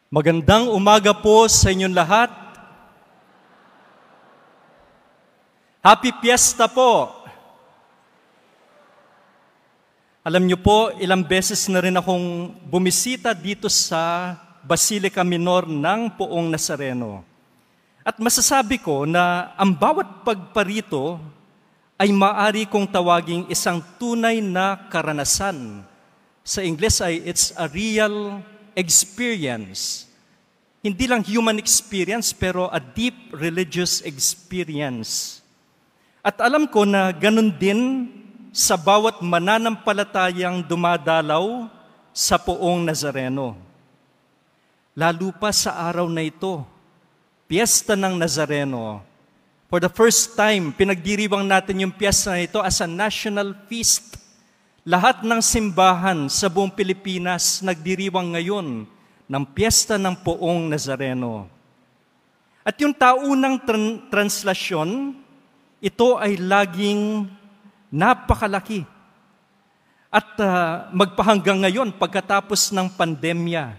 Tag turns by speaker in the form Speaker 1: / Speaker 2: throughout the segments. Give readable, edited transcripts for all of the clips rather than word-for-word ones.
Speaker 1: Magandang umaga po sa inyong lahat. Happy Fiesta po! Alam niyo po, ilang beses na rin akong bumisita dito sa Basilica Minor ng Poong Nazareno. At masasabi ko na ang bawat pagparito ay maaari kong tawaging isang tunay na karanasan. Sa Ingles ay it's a real experience. Hindi lang human experience, pero a deep religious experience. At alam ko na ganun din sa bawat mananampalatayang dumadalaw sa Poong Nazareno. Lalo pa sa araw na ito, Piyesta ng Nazareno. For the first time, pinagdiriwang natin yung piyesta na ito as a national feast. Lahat ng simbahan sa buong Pilipinas nagdiriwang ngayon ng Piyesta ng Poong Nazareno. At yung taunang translasyon, ito ay laging napakalaki. At magpahanggang ngayon, pagkatapos ng pandemya,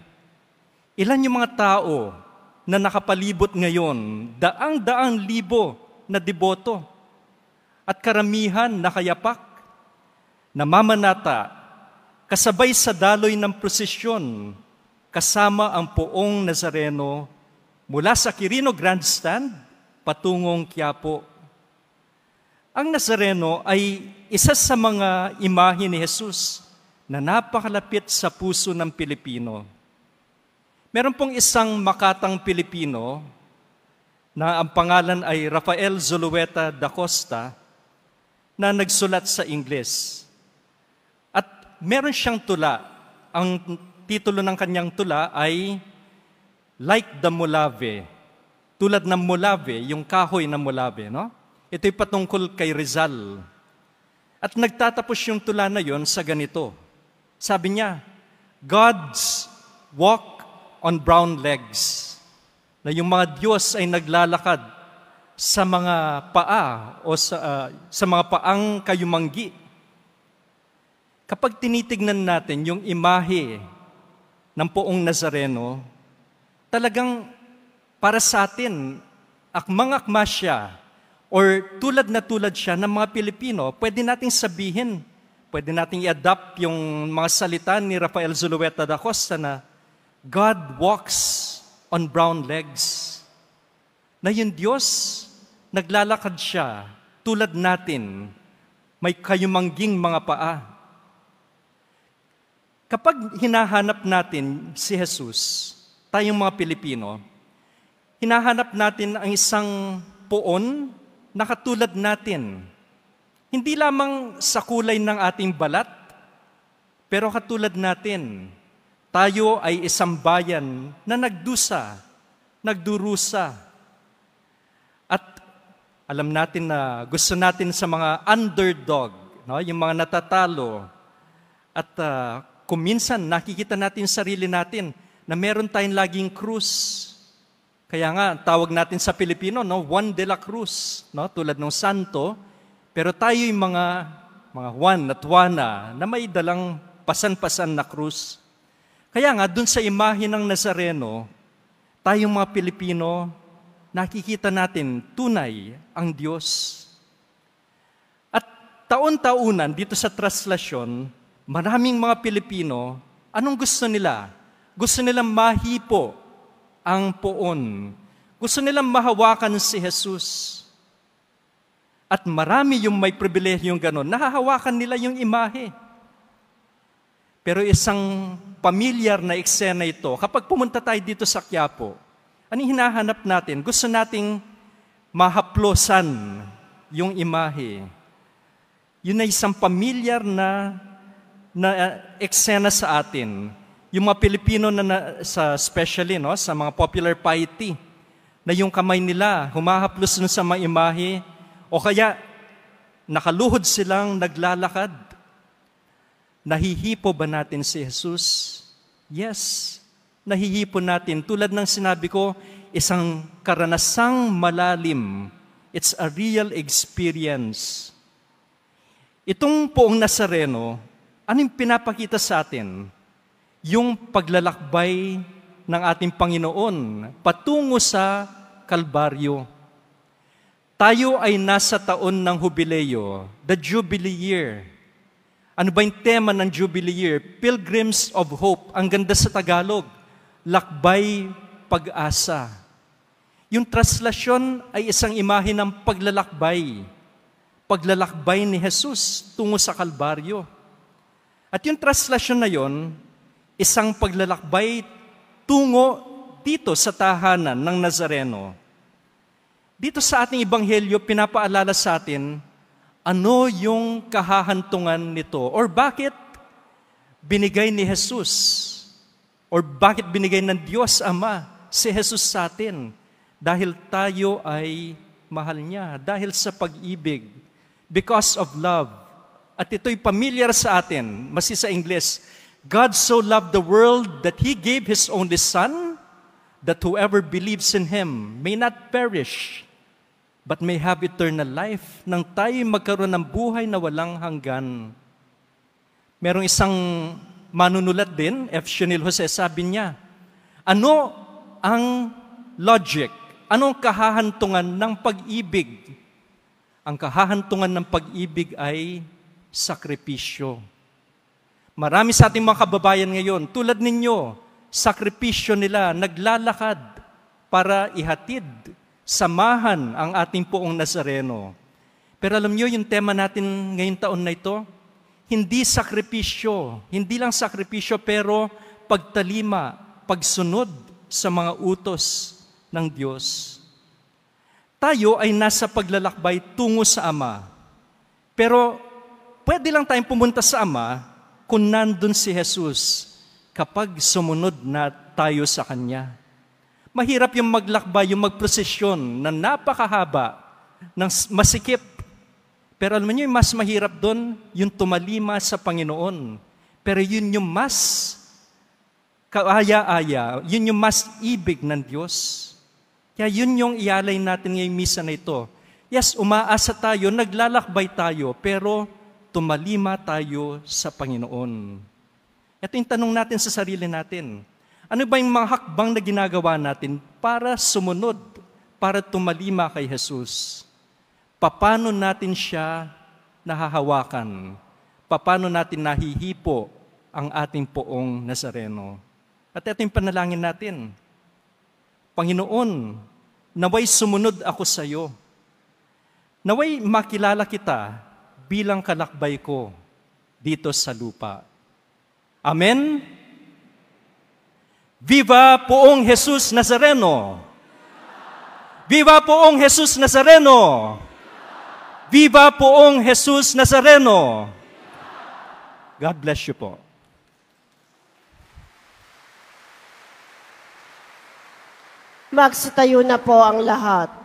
Speaker 1: ilan yung mga tao na nakapalibot ngayon? Daang-daang libo na deboto. At karamihan nakayapak, namamanata, kasabay sa daloy ng prosesyon, kasama ang Poong Nazareno mula sa Quirino Grandstand patungong Quiapo. Ang Nazareno ay isa sa mga imahe ni Jesus na napakalapit sa puso ng Pilipino. Meron pong isang makatang Pilipino na ang pangalan ay Rafael Zulueta da Costa na nagsulat sa Ingles. At meron siyang tula. Ang titulo ng kanyang tula ay Like the Molave. Tulad ng Molave, yung kahoy na Molave, no? Ito'y patungkol kay Rizal. At nagtatapos yung tula na yon sa ganito. Sabi niya, Gods walk on brown legs. Na yung mga Diyos ay naglalakad sa mga paa o sa mga paang kayumanggi. Kapag tinitignan natin yung imahe ng Poong Nazareno, talagang para sa atin, akmang-akma siya, or tulad na tulad siya ng mga Pilipino, pwede nating sabihin, pwede nating i-adapt yung mga salita ni Rafael Zulueta da Costa na God walks on brown legs. Na yung Diyos, naglalakad siya tulad natin, may kayumangging mga paa. Kapag hinahanap natin si Jesus, tayong mga Pilipino, hinahanap natin ang isang poon na katulad natin. Hindi lamang sa kulay ng ating balat, pero katulad natin. Tayo ay isang bayan na nagdusa, nagdurusa. At alam natin na gusto natin sa mga underdog, no? Yung mga natatalo. At kung minsan nakikita natin sarili natin na meron tayong laging krus. Kaya nga, tawag natin sa Pilipino, no? Juan de la Cruz, no? Tulad ng santo. Pero tayo yung mga Juan at Juana na may dalang pasan-pasan na krus. Kaya nga, dun sa imahe ng Nazareno, tayong mga Pilipino, nakikita natin tunay ang Diyos. At taon-taunan, dito sa translasyon, maraming mga Pilipino, anong gusto nila? Gusto nilang mahipo ang poon. Gusto nilang mahawakan si Jesus. At marami yung may pribilehyong gano'n. Nahahawakan nila yung imahe. Pero isang pamilyar na eksena ito, kapag pumunta tayo dito sa Quiapo, anong hinahanap natin? Gusto nating mahaplosan yung imahe. Yun ay isang pamilyar na eksena sa atin. Yung mga Pilipino especially no, sa mga popular piety, na yung kamay nila humahaplos nun sa mga imahe, o kaya nakaluhod silang naglalakad. Nahihipo ba natin si Jesus? Yes, nahihipo natin. Tulad ng sinabi ko, isang karanasang malalim. It's a real experience. Itong Poong Nazareno, anong pinapakita sa atin? Yung paglalakbay ng ating Panginoon patungo sa Kalbaryo. Tayo ay nasa taon ng Jubileo, the Jubilee Year. Ano ba yung tema ng Jubilee Year? Pilgrims of Hope. Ang ganda sa Tagalog, lakbay pag-asa. Yung translasyon ay isang imahe ng paglalakbay. Paglalakbay ni Jesus tungo sa Kalbaryo. At yung translasyon na yon, isang paglalakbay tungo dito sa tahanan ng Nazareno. Dito sa ating Ebanghelyo, pinapaalala sa atin, ano yung kahahantungan nito? Or bakit binigay ni Jesus? Or bakit binigay ng Diyos Ama si Jesus sa atin? Dahil tayo ay mahal niya. Dahil sa pag-ibig. Because of love. At ito'y familiar sa atin. Masi sa English, God so loved the world that He gave His only Son, that whoever believes in Him may not perish, but may have eternal life, nang tayo magkaroon ng buhay na walang hanggan. Merong isang manunulat din, F. Chenil Jose, sabi niya, ano ang logic? Anong kahahantungan ng pag-ibig? Ang kahahantungan ng pag-ibig ay sakripisyo. Marami sa ating mga kababayan ngayon, tulad ninyo, sakripisyo nila, naglalakad para ihatid, samahan ang ating poong Nazareno. Pero alam nyo, yung tema natin ngayong taon na ito, hindi sakripisyo, hindi lang sakripisyo, pero pagtalima, pagsunod sa mga utos ng Diyos. Tayo ay nasa paglalakbay tungo sa Ama. Pero pwede lang tayong pumunta sa Ama kung nandun si Jesus kapag sumunod na tayo sa Kanya. Mahirap yung maglakbay, yung magprosesyon na napakahaba, ng masikip. Pero alam niyo, yung mas mahirap doon, yung tumalima sa Panginoon. Pero yun yung mas kaaya-aya, yun yung mas ibig ng Diyos. Kaya yun yung ialay natin ngayong misa na ito. Yes, umaasa tayo, naglalakbay tayo, pero tumalima tayo sa Panginoon. Ito yung tanong natin sa sarili natin. Ano ba yung mga hakbang na ginagawa natin para sumunod, para tumalima kay Jesus? Paano natin siya nahahawakan? Paano natin nahihipo ang ating poong Nazareno? At ito yung panalangin natin. Panginoon, naway sumunod ako sa iyo. Naway makilala kita bilang kalakbay ko dito sa lupa. Amen? Viva Poong Jesus Nazareno! Viva Poong Jesus Nazareno! Viva Poong Jesus Nazareno! God bless you po.
Speaker 2: Magsitayo na po ang lahat.